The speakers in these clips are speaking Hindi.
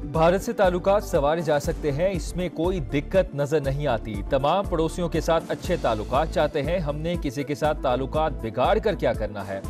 भारत से ताल्लुकात संवारे जा सकते हैं, इसमें कोई दिक्कत नजर नहीं आती। तमाम पड़ोसियों के साथ अच्छे ताल्लुकात चाहते हैं, हमने किसी के साथ ताल्लुकात बिगाड़ कर क्या करना है।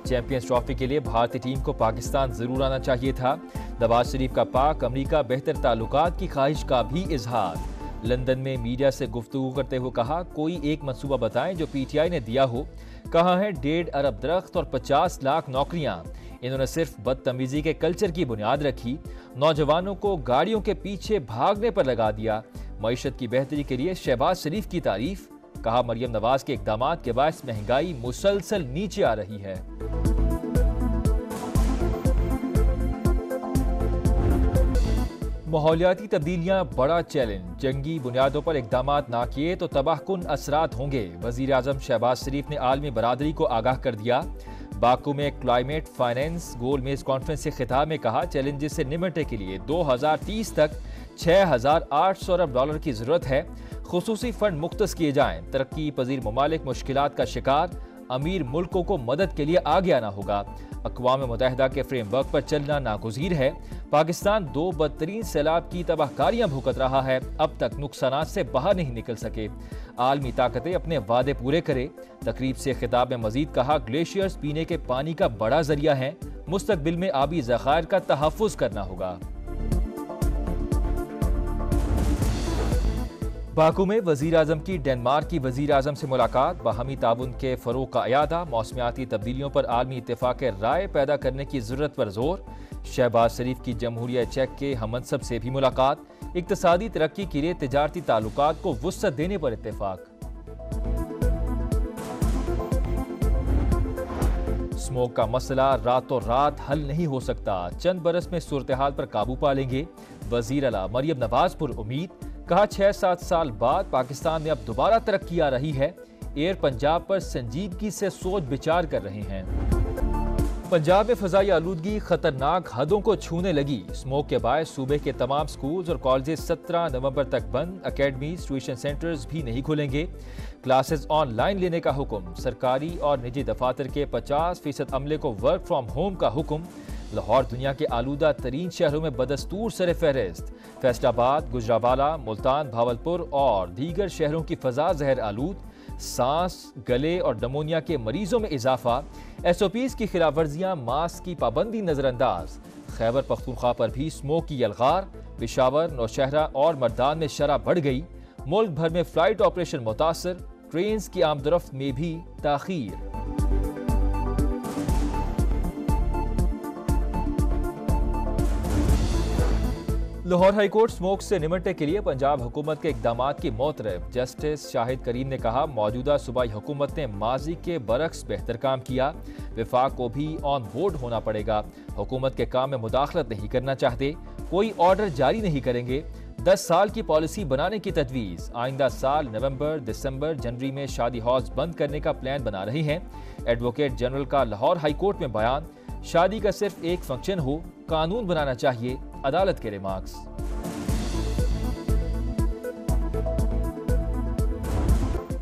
चैंपियंस ट्रॉफी के लिए भारतीय टीम को पाकिस्तान जरूर आना चाहिए था। नवाज शरीफ का पाक अमरीका बेहतर ताल्लुकात की ख्वाहिश का भी इजहार। लंदन में मीडिया से गुफ्तगू करते हुए कहा, कोई एक मंसूबा बताएं जो पीटीआई ने दिया हो। कहा है 1.5 अरब दरख्त और 50 लाख नौकरियां। इन्होंने सिर्फ बदतमीजी के कल्चर की बुनियाद रखी, नौजवानों को गाड़ियों के पीछे भागने पर लगा दिया। मईशत की बेहतरी के लिए शहबाज शरीफ की तारीफ। कहा, मरियम नवाज के इकदामात के बायस महंगाई मुसलसल नीचे आ रही है। माहौलियाती तब्दीलियां बड़ा चैलेंज, जंगी बुनियादों पर इकदामात ना किए तो तबाहकुन असरात होंगे। वजीर आजम शहबाज शरीफ ने आलमी बरादरी को आगाह कर दिया। बाकू में क्लाइमेट फाइनेंस गोल मेज कॉन्फ्रेंस से खिताब में कहा, चैलेंजेस से निपटने के लिए 2030 तक 6,800 अरब डॉलर की जरूरत है। खुसूसी फंड मुख्तस किए जाएं। तरक्की पजीर ममालिक मुश्किलात का शिकार, अमीर मुल्कों को मदद के लिए आगे आना होगा। अक़वाम मुत्तहिदा के फ्रेमवर्क पर चलना नागुज़ीर है। पाकिस्तान 2 बदतरीन सैलाब की तबाहकारियां भुगत रहा है, अब तक नुकसानात से बाहर नहीं निकल सके। आलमी ताकतें अपने वादे पूरे करे। तकरीब से खिताब में मजीद कहा, ग्लेशियर्स पीने के पानी का बड़ा जरिया है, मुस्तकबिल में आबी ज़खायर का तहफ़्फ़ुज़ करना होगा। बाकू में वजीर आजम की डेनमार्क की वजीर आजम से मुलाकात, बाहमी ताउन के फरोग का अयादा, मौसमियाती तब्दीलियों पर आलमी इत्तेफाक राय पैदा करने की जरूरत पर जोर। शहबाज शरीफ की जमहूरिया चेक के हमनसब से भी मुलाकात, इक्तसादी तरक्की के लिए तिजारती ताल्लुकात को वुसअत देने पर इत्तेफाक। स्मोक का मसला रातों रात हल नहीं हो सकता, चंद बरस में सूरत हाल पर काबू पा लेंगे। वजीर आला मरियम नवाज पर उम्मीद। कहा, 6-7 साल बाद पाकिस्तान में अब दोबारा तरक्की आ रही है। एयर पंजाब पर संजीदगी से सोच विचार कर रहे हैं। पंजाब में फजाई आलूदगी खतरनाक हदों को छूने लगी। स्मोक के बायस सूबे के तमाम स्कूल्स और कॉलेजेस 17 नवंबर तक बंद। अकेडमीज, ट्यूशन सेंटर्स भी नहीं खुलेंगे। क्लासेस ऑनलाइन लेने का हुक्म। सरकारी और निजी दफातर के 50% अमले को वर्क फ्रॉम होम का हुक्म। लाहौर दुनिया के आलूदा तरीन शहरों में बदस्तूर सर फहरिस्त। फैसलाबाद, गुजरावाला, मुल्तान, भावलपुर और दीगर शहरों की फजा जहर आलूद। सांस, गले और नमोनिया के मरीजों में इजाफा। SOPs की खिलाफ वर्जियां, मास्क की पाबंदी नजरअंदाज। खैबर पख्तूनख्वा पर भी स्मोक की यलगार। पेशावर, नौशहरा और मर्दान में शरह बढ़ गई। मुल्क भर में फ्लाइट ऑपरेशन मुतासर। ट्रेन की आमदरफ्त में भी ताखीर। लाहौर हाईकोर्ट स्मोक से निपटने के लिए पंजाब हुकूमत के इकदामात की मोतरफ। जस्टिस शाहिद करीम ने कहा, मौजूदा सूबाई हुकूमत ने माजी के बरक्स बेहतर काम किया। विफाक को भी ऑन बोर्ड होना पड़ेगा। हुकूमत के काम में मुदाखलत नहीं करना चाहते, कोई ऑर्डर जारी नहीं करेंगे। 10 साल की पॉलिसी बनाने की तजवीज़। आइंदा साल नवंबर, दिसंबर, जनवरी में शादी हॉल्स बंद करने का प्लान बना रही हैं। एडवोकेट जनरल का लाहौर हाईकोर्ट में बयान, शादी का सिर्फ एक फंक्शन हो, कानून बनाना चाहिए, अदालत के रिमार्क्स।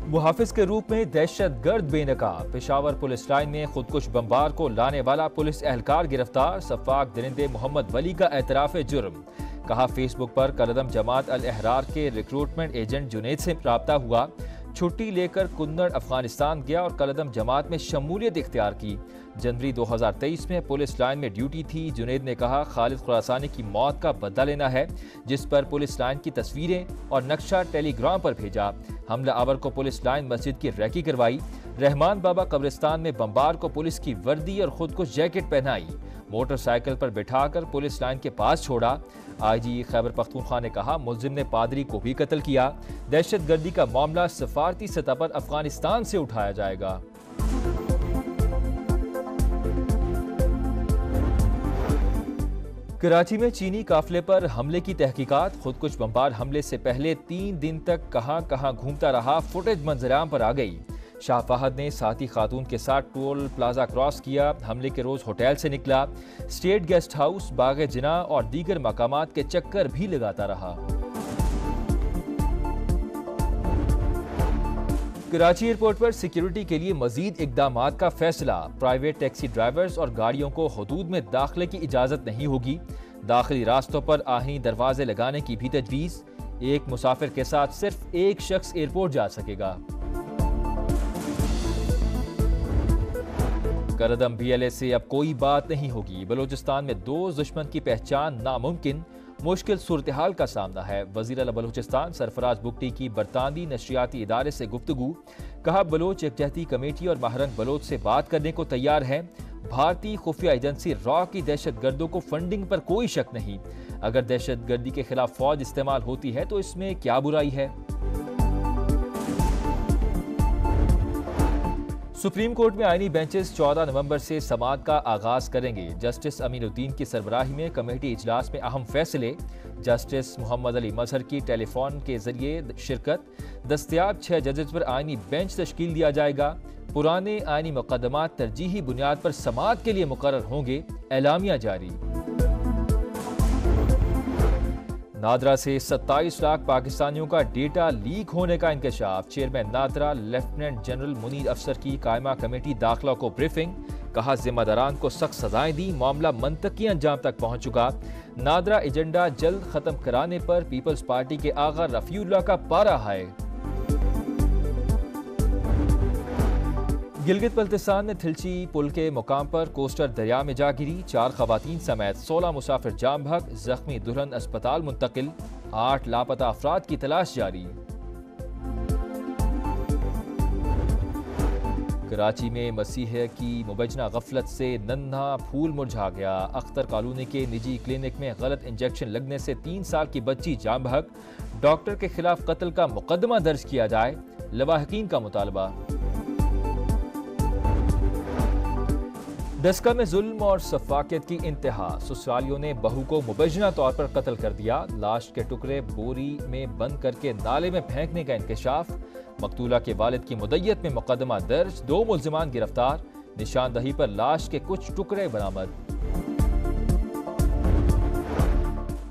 मुहाफिज के रूप में दहशतगर्द बेनकाब। पेशावर पुलिस लाइन में खुदकुश बमबार को लाने वाला पुलिस एहलकार गिरफ्तार। सफाक दरिंदे मोहम्मद वली का एतराफ जुर्म। कहा, फेसबुक पर कलदम जमात अल अहरार के रिक्रूटमेंट एजेंट जुनैद से राब्ता हुआ। छुट्टी लेकर कुन्नड़ अफगानिस्तान गया और कलदम जमात में शमूलियत इख्तियार की। जनवरी 2023 में पुलिस लाइन में ड्यूटी थी। जुनैद ने कहा, खालिद खुरासानी की मौत का बदला लेना है, जिस पर पुलिस लाइन की तस्वीरें और नक्शा टेलीग्राम पर भेजा। हमला आवर को पुलिस लाइन मस्जिद की रैकी करवाई। रहमान बाबा कब्रिस्तान में बमबार को पुलिस की वर्दी और खुद को जैकेट पहनाई। मोटरसाइकिल पर बिठाकर पुलिस लाइन के पास छोड़ा। IG खैबर पख्तूनख्वा ने कहा, मुलजिम ने पादरी को भी कत्ल किया। दहशतगर्दी का मामला सफारती सतह पर अफगानिस्तान से उठाया जाएगा। कराची में चीनी काफिले पर हमले की तहकीकात। खुदकुश बमबार हमले से पहले 3 दिन तक कहां कहां घूमता रहा, फुटेज मंजराम पर आ गई। शाह फहद ने साथी खातून के साथ टोल प्लाजा क्रॉस किया। हमले के रोज होटल से निकला। स्टेट गेस्ट हाउस, बाग जिना और दीगर मकामात के चक्कर भी लगाता रहा। कराची एयरपोर्ट पर सिक्योरिटी के लिए मजीद इकदामात का फैसला। प्राइवेट टैक्सी ड्राइवर्स और गाड़ियों को हदूद में दाखिले की इजाजत नहीं होगी। दाखिली रास्तों पर आहिनी दरवाजे लगाने की भी तजवीज़। एक मुसाफिर के साथ सिर्फ एक शख्स एयरपोर्ट जा सकेगा। करदम BLA से अब कोई बात नहीं होगी। बलूचिस्तान में दो दुश्मन की पहचान नामुमकिन, मुश्किल सूरत हाल का सामना है। वज़ीर आला बलूचिस्तान सरफराज बुगटी की बरतानवी नशरियाती इदारे से गुफ्तगू। कहा, बलोच यकजहती कमेटी और महारंग बलोच से बात करने को तैयार है। भारतीय खुफिया एजेंसी रॉ की दहशत गर्दों को फंडिंग पर कोई शक नहीं। अगर दहशत गर्दी के खिलाफ फौज इस्तेमाल होती है तो इसमें क्या बुराई है। सुप्रीम कोर्ट में आईनी बेंचेस 14 नवंबर से समाअत का आगाज करेंगे। जस्टिस अमीनुद्दीन की सरबराही में कमेटी इजलास में अहम फैसले। जस्टिस मोहम्मद अली मजहर की टेलीफोन के जरिए शिरकत। दस्तयाब 6 जजेस पर आईनी बेंच तश्कील दिया जाएगा। पुराने आईनी मुकदमात तरजीही बुनियाद पर समाअत के लिए मुकर्रर होंगे। एलामिया जारी। नादरा से 27 लाख पाकिस्तानियों का डेटा लीक होने का इंकशाफ। Chairman NADRA lieutenant general Munir Afsar की कायमा कमेटी दाखिला को ब्रीफिंग। कहा, जिम्मेदारान को सख्त सजाएं दी, मामला मंतकी अंजाम तक पहुंच चुका। नादरा एजेंडा जल्द खत्म कराने पर पीपल्स पार्टी के आगा रफीउल्लाह का पारा हाय। गिलगित बल्तिस्तान में थिलची पुल के मुकाम पर कोस्टर दरिया में जा गिरी। 4 खवातीन समेत 16 मुसाफिर जाम बहक। जख्मी दुल्हन अस्पताल मुंतकिल। 8 लापता अफराद की तलाश जारी। कराची में मसीह की मुबजना गफलत से नन्हा फूल मुरझा गया। अख्तर कॉलोनी के निजी क्लिनिक में गलत इंजेक्शन लगने से 3 साल की बच्ची जाम बहक। डॉक्टर के खिलाफ कत्ल का मुकदमा दर्ज किया जाए, लवाहकीन का मुतालबा। डस्का में जुल्म और सफाकियत की इंतहा। ससुरालियों ने बहू को मुबजना तौर पर कत्ल कर दिया। लाश के टुकड़े बोरी में बंद करके नाले में फेंकने का इंकशाफ। मकतूला के वालिद की मुद्दत में मुकदमा दर्ज। 2 मुल्जिमान गिरफ्तार। निशानदही पर लाश के कुछ टुकड़े बरामद।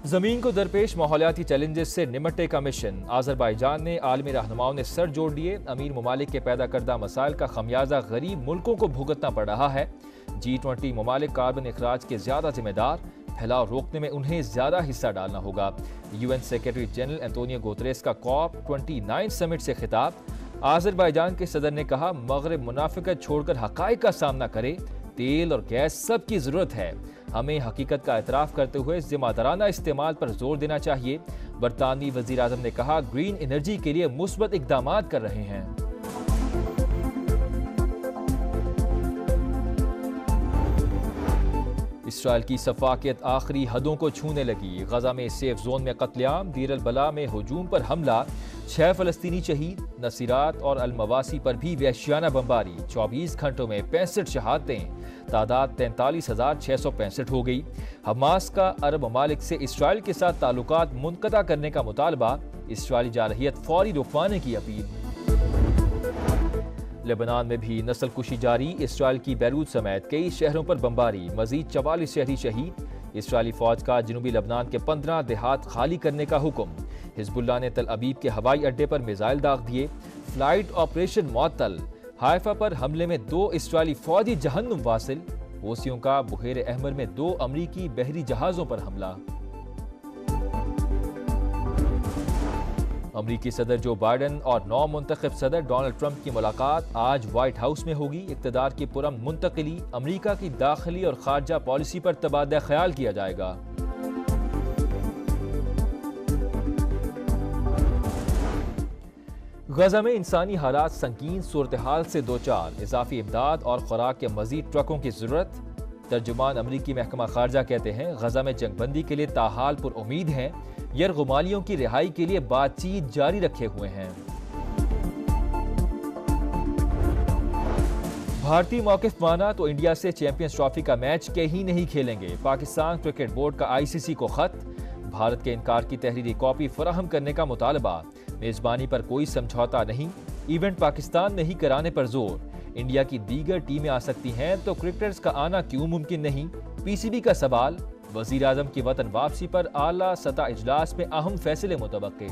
जमीन को दरपेश माहौलियाती चैलेंजेस से निमटने का मिशन। आज़रबाईजान ने आलमी रहनुमाओं ने सर जोड़ लिए। अमीर ममालिक के पैदा करदा मसाइल का खमियाजा गरीब मुल्कों को भुगतना पड़ रहा है। G20 ममालिक कार्बन अखराज के ज्यादा जिम्मेदार, फैलाव रोकने में उन्हें ज्यादा हिस्सा डालना होगा। UN secretary general Antonio Guterres का COP29 समिट से खिताब। आज़रबाईजान के सदर ने कहा, मगरिब मुनाफिकत छोड़कर हकाइक का सामना करे। तेल और गैस सबकी जरूरत है। हमें हकीकत का एतराफ करते हुए जिम्मेदाराना इस्तेमाल पर जोर देना चाहिए। बरतानवी वजीर आजम ने कहा, ग्रीन एनर्जी के लिए मुस्बत इकदामात कर रहे हैं। इसराइल की सफाकियत आखिरी हदों को छूने लगी। गजा में सेफ जोन में कत्लेआम। दीर अल बला में हुजूम पर हमला। 6 फलस्तीनी शहीद। नसीरात और अलमवासी पर भी वहशियाना बमबारी। 24 घंटों में 65 शहादतें। तादाद 43,665 हो गई। हमास का अरब ममालिक से इसराइल के साथ ताल्लुकात मुनक़ता करने का मुतालबा। इसराइली जारहियत फौरी रुकवाने की अपील। लेबनान में भी नस्ल कुशी जारी। इसराइल की बैरूत समेत कई शहरों पर बमबारी। मजीद 44 शहरी शहीद। इसराइली फौज का जनूबी लेबनान के 15 देहात खाली करने का हुक्म। हिजबुल्लाह ने तल अबीब के हवाई अड्डे पर मिसाइल दाग दिए। फ्लाइट ऑपरेशन मुअत्तल। हाइफा पर हमले में 2 इसराइली फौजी जहन्नुम वासिल। हूसियों का बुहेर अहमर में 2 अमरीकी बहरी जहाजों पर हमला। अमरीकी सदर जो बाइडन और नौ मुंतखब सदर डोनाल्ड ट्रंप की मुलाकात आज व्हाइट हाउस में होगी। इक़्तिदार की पुरअमन मुंतकिली। अमरीका की दाखिली और खारजा पॉलिसी पर तबादला ख्याल किया जाएगा। गजा में इंसानी हालात संगीन सूरत हाल से दो चार। इजाफी इमदाद और खुराक के मजीद ट्रकों की जरूरत। तर्जुमान अमरीकी महकमा खारजा कहते हैं, गजा में जंगबंदी के लिए ताहाल पुर उम्मीद हैं। यरगुमालियों की रिहाई के लिए बातचीत जारी रखे हुए हैं। भारतीय मौक़िफ़ माना तो इंडिया से चैंपियंस ट्रॉफी का मैच कहीं नहीं खेलेंगे। पाकिस्तान क्रिकेट बोर्ड का ICC को खत। भारत के इनकार की तहरीरी कॉपी फराहम करने का मुतालबा। मेजबानी पर कोई समझौता नहीं। इवेंट पाकिस्तान में ही कराने पर जोर। इंडिया की दीगर टीमें आ सकती हैं तो क्रिकेटर्स का आना क्यों मुमकिन नहीं। PCB का सवाल। वज़ीर आज़म की वतन वापसी पर आला सतह इजलास में अहम फैसले मुतवक्के।